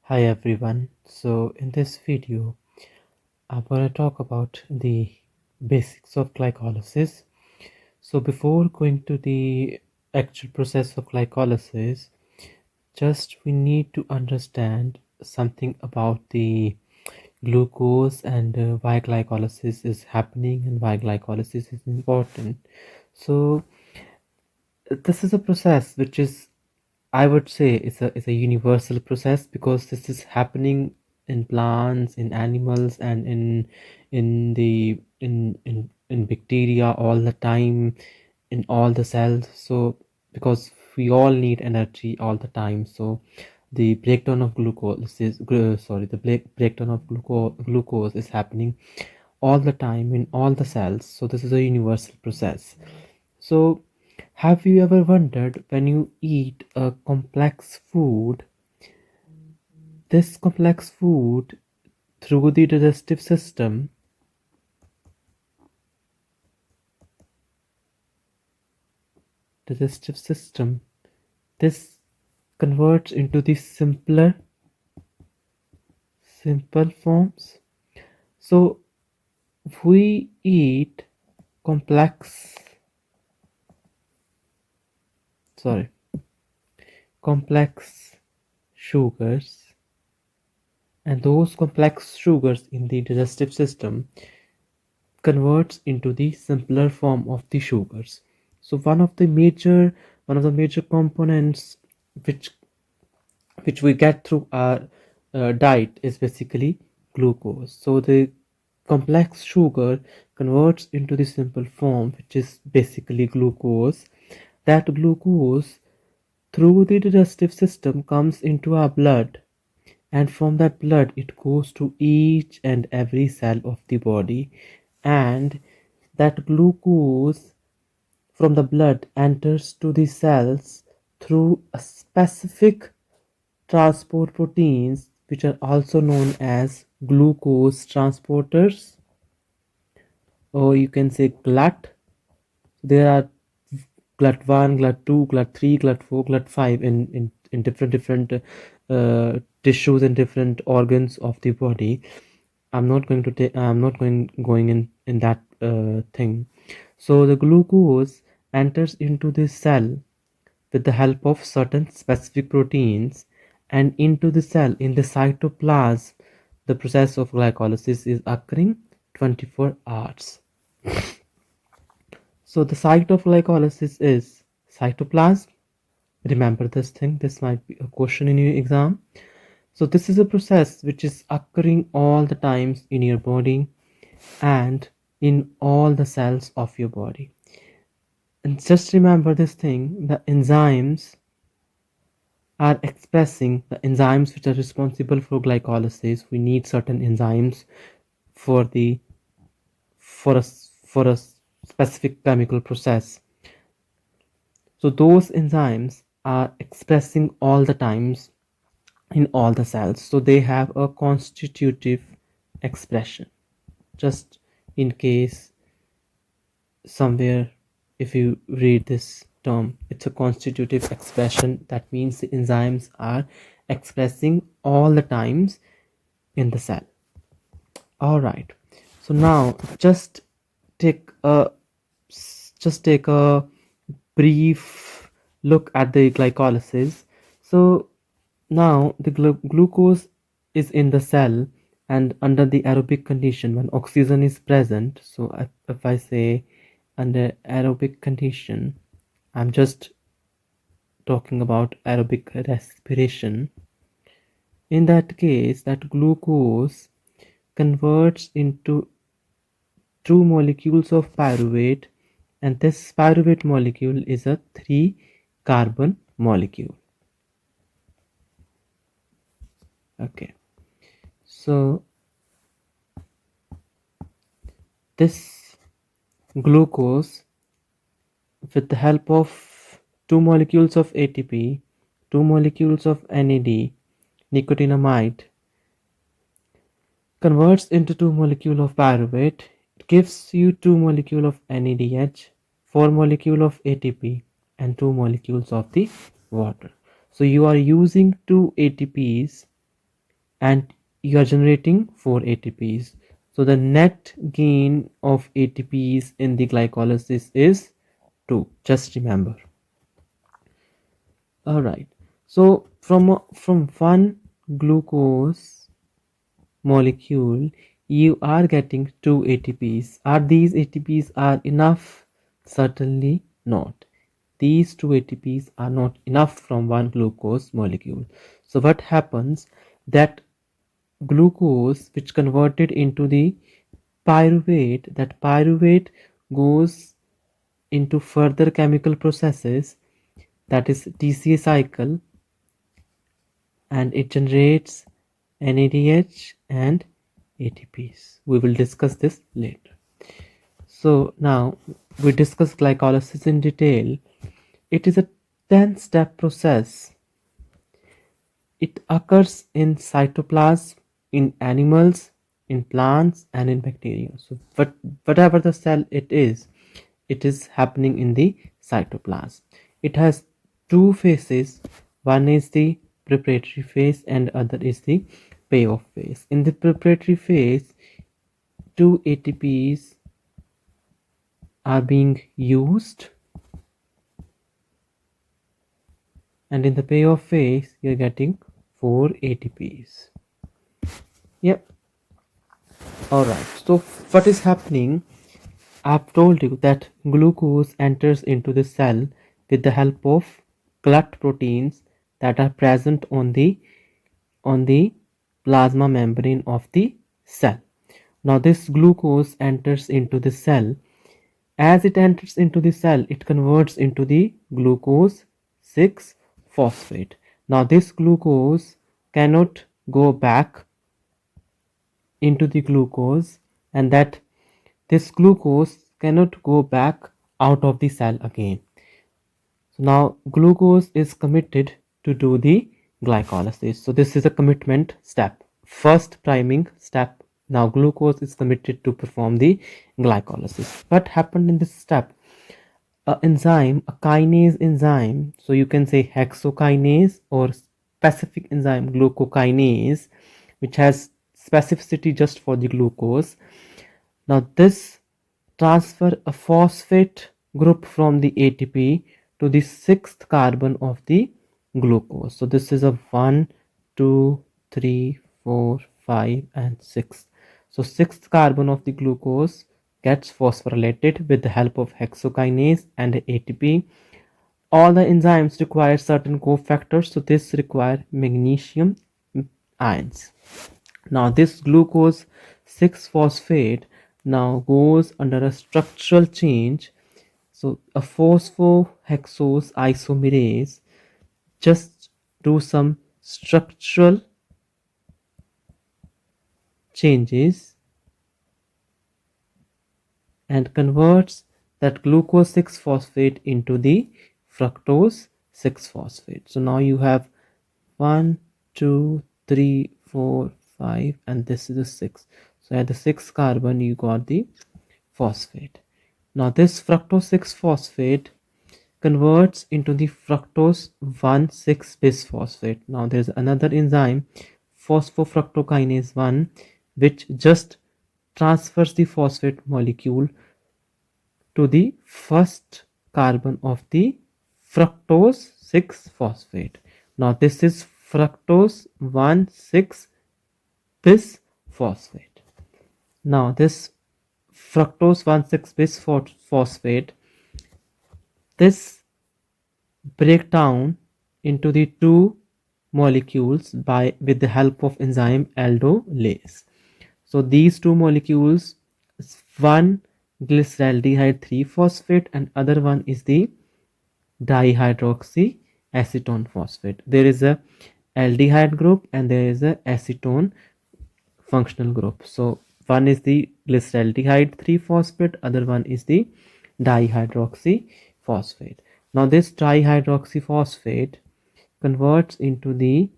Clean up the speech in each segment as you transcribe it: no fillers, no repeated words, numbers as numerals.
Hi everyone. So in this video, I'm going to talk about the basics of glycolysis. So before going to the actual process of glycolysis, just we need to understand something about the glucose and why glycolysis is happening and why glycolysis is important. So this is a process which is, I would say, it's a universal process because this is happening in plants, in animals, and in bacteria all the time, in all the cells. So because we all need energy all the time, so the breakdown of breakdown of glucose is happening all the time in all the cells. So this is a universal process. So, have you ever wondered when you eat a complex food, this complex food through the digestive system, this converts into the simple forms. So, we eat complex, sorry, complex sugars, and those complex sugars in the digestive system converts into the simpler form of the sugars. So one of the major components which which we get through our diet is basically glucose. So the complex sugar converts into the simple form, which is basically glucose. That glucose through the digestive system comes into our blood, and from that blood it goes to each and every cell of the body, and that glucose from the blood enters to the cells through a specific transport proteins which are also known as glucose transporters, or you can say glut. There are glut 1, glut 2, glut 3, glut 4, glut 5 in different tissues and different organs of the body. I'm not going in that thing. So the glucose enters into the cell with the help of certain specific proteins, and into the cell in the cytoplasm. The process of glycolysis is occurring 24 hours. So the site of glycolysis is cytoplasm. Remember this thing, this might be a question in your exam. So this is a process which is occurring all the times in your body and in all the cells of your body. And just remember this thing, the enzymes are expressing the enzymes which are responsible for glycolysis. We need certain enzymes for the for a specific chemical process. So those enzymes are expressing all the times in all the cells. So they have a constitutive expression. Just in case somewhere, if you read this term, it's a constitutive expression. That means the enzymes are expressing all the times in the cell. All right, so now take a take a brief look at the glycolysis. So now the glucose is in the cell, and under the aerobic condition when oxygen is present. So if I say under aerobic condition, I'm just talking about aerobic respiration. In that case, that glucose converts into two molecules of pyruvate, and this pyruvate molecule is a 3 carbon molecule. Okay, so this glucose, with the help of two molecules of ATP, two molecules of NAD, nicotinamide, converts into two molecule of pyruvate. It gives you two molecule of NADH, four molecule of ATP, and two molecules of the water. So you are using two ATPs and you are generating 4 ATPs. So the net gain of ATPs in the glycolysis is 2. Just remember. All right. So from one glucose molecule, you are getting 2 ATPs. Are these ATPs are enough? Certainly not. These 2 ATPs are not enough from one glucose molecule. So what happens, that glucose which converted into the pyruvate, that pyruvate goes into further chemical processes, that is TCA cycle, and it generates NADH and ATPs. We will discuss this later. So now we discuss glycolysis in detail. It is a 10-step process. It occurs in cytoplasm, in animals, in plants, and in bacteria. So whatever the cell it is happening in the cytoplasm. It has two phases. One is the preparatory phase and other is the payoff phase. In the preparatory phase, 2 ATPs are being used, and in the payoff phase you're getting 4 ATPs. Yep. Alright, so what is happening? I've told you that glucose enters into the cell with the help of glut proteins that are present on the plasma membrane of the cell. Now this glucose enters into the cell. As it enters into the cell, it converts into the glucose 6 phosphate. Now this glucose cannot go back into the glucose, and that this glucose cannot go back out of the cell again. So now glucose is committed to do the glycolysis. So this is a commitment step. First priming step. Now glucose is committed to perform the glycolysis. What happened in this step? A enzyme, a kinase enzyme, so you can say hexokinase or specific enzyme glucokinase, which has specificity just for the glucose. Now this transfer a phosphate group from the ATP to the sixth carbon of the glucose. So this is a 1, 2, 3, 4, 5 and 6. So sixth carbon of the glucose gets phosphorylated with the help of hexokinase and ATP. All the enzymes require certain cofactors, so this require magnesium ions. Now this glucose 6 phosphate now goes under a structural change. So a phosphohexose isomerase just do some structural changes and converts that glucose 6 phosphate into the fructose 6 phosphate. So now you have 1, 2, 3, 4, 5 and this is the 6. So at the 6th carbon you got the phosphate. Now this fructose 6 phosphate converts into the fructose 1,6 bisphosphate. Now there's another enzyme, phosphofructokinase 1, which just transfers the phosphate molecule to the first carbon of the fructose 6 phosphate. Now this is fructose 1,6 bisphosphate. Now this fructose 1,6 bisphosphate, this break down into the two molecules with the help of enzyme aldolase. So these two molecules, one glyceraldehyde 3 phosphate and other one is the dihydroxy acetone phosphate. There is a aldehyde group and there is a acetone functional group. So one is the glyceraldehyde 3 phosphate, other one is the dihydroxy phosphate. Now this dihydroxy phosphate converts into the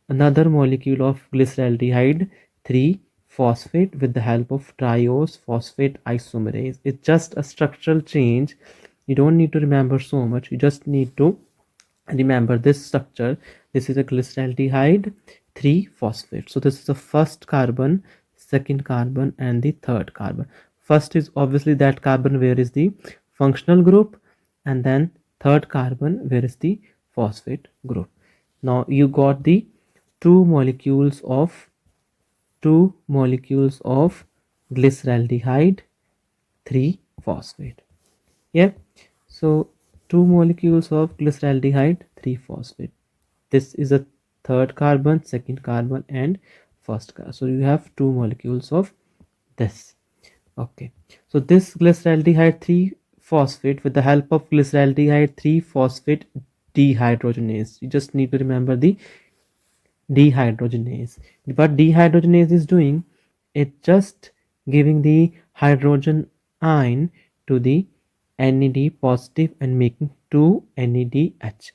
another molecule of glyceraldehyde 3 phosphate with the help of triose phosphate isomerase. It's just a structural change. You don't need to remember so much. You just need to remember this structure. This is a glyceraldehyde 3 phosphate. So this is the first carbon, second carbon, and the third carbon. First is obviously that carbon where is the functional group, and then third carbon where is the phosphate group. Now you got the two molecules of two molecules of glyceraldehyde 3 phosphate. Yeah, so two molecules of glyceraldehyde 3 phosphate. This is a third carbon, second carbon, and first carbon. So you have two molecules of this. Okay, so this glyceraldehyde 3 phosphate, with the help of glyceraldehyde 3 phosphate dehydrogenase, you just need to remember the dehydrogenase. What dehydrogenase is doing, it's just giving the hydrogen ion to the NAD positive and making 2 NADH,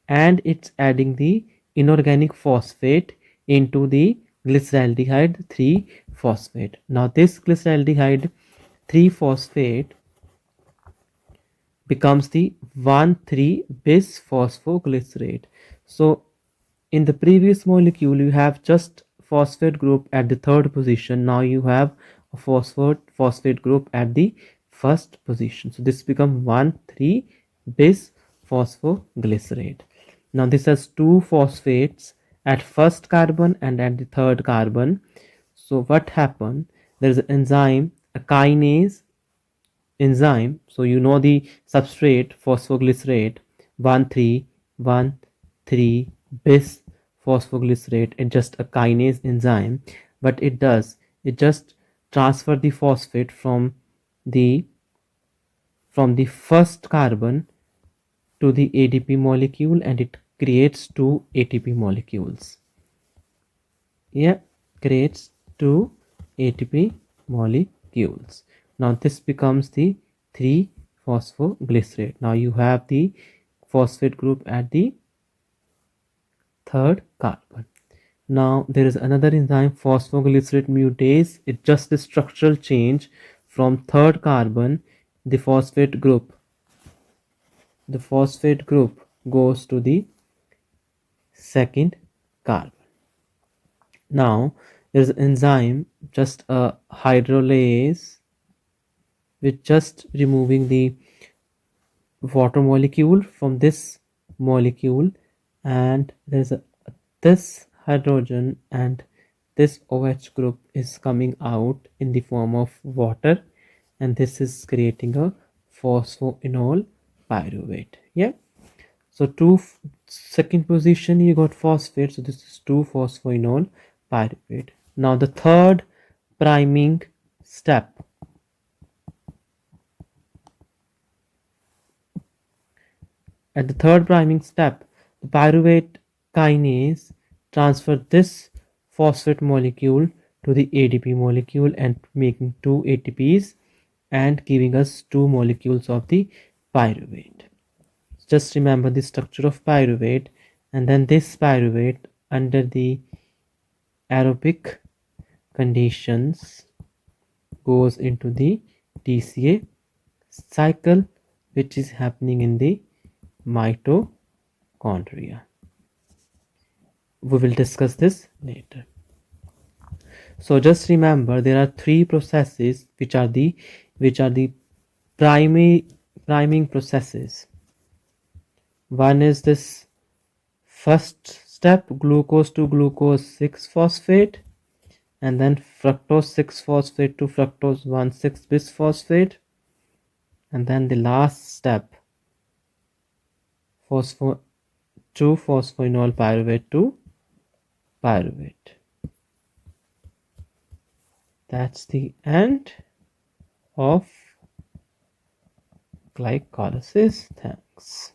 and it's adding the inorganic phosphate into the glyceraldehyde 3 phosphate. Now this glyceraldehyde 3 phosphate becomes the 1,3 bisphosphoglycerate. So in the previous molecule you have just phosphate group at the third position. Now you have a phosphate group at the first position. So this becomes 1,3 bisphosphoglycerate. Now this has two phosphates at first carbon and at the third carbon. So what happened? There is an enzyme, a kinase enzyme. So you know the substrate phosphoglycerate 1,3 bis phosphoglycerate. It's just a kinase enzyme. But it just transfer the phosphate the from the first carbon to the ADP molecule, and it creates two ATP molecules. Yeah, creates two ATP molecules. Now this becomes the 3 phosphoglycerate. Now you have the phosphate group at the third carbon. Now there is another enzyme, phosphoglycerate mutase. It's just a structural change from third carbon. The phosphate group goes to the second carbon. Now there is an enzyme, just a hydrolase, with just removing the water molecule from this molecule, and there's this hydrogen, and this OH group is coming out in the form of water, and this is creating a phosphoenol pyruvate. Yeah, so second position you got phosphate, so this is 2 phosphoenol pyruvate. Now the third priming step. At the third priming step, the pyruvate kinase transfers this phosphate molecule to the ADP molecule and making two ATPs and giving us two molecules of the pyruvate. Just remember the structure of pyruvate, and then this pyruvate under the aerobic conditions goes into the TCA cycle, which is happening in the mitochondria. We will discuss this later. So just remember there are three processes which are the priming processes. One is this first step, glucose to glucose 6 phosphate, and then fructose 6 phosphate to fructose 1,6 bisphosphate, and then the last step, 2 phosphoenol pyruvate to pyruvate. That's the end of glycolysis. Thanks.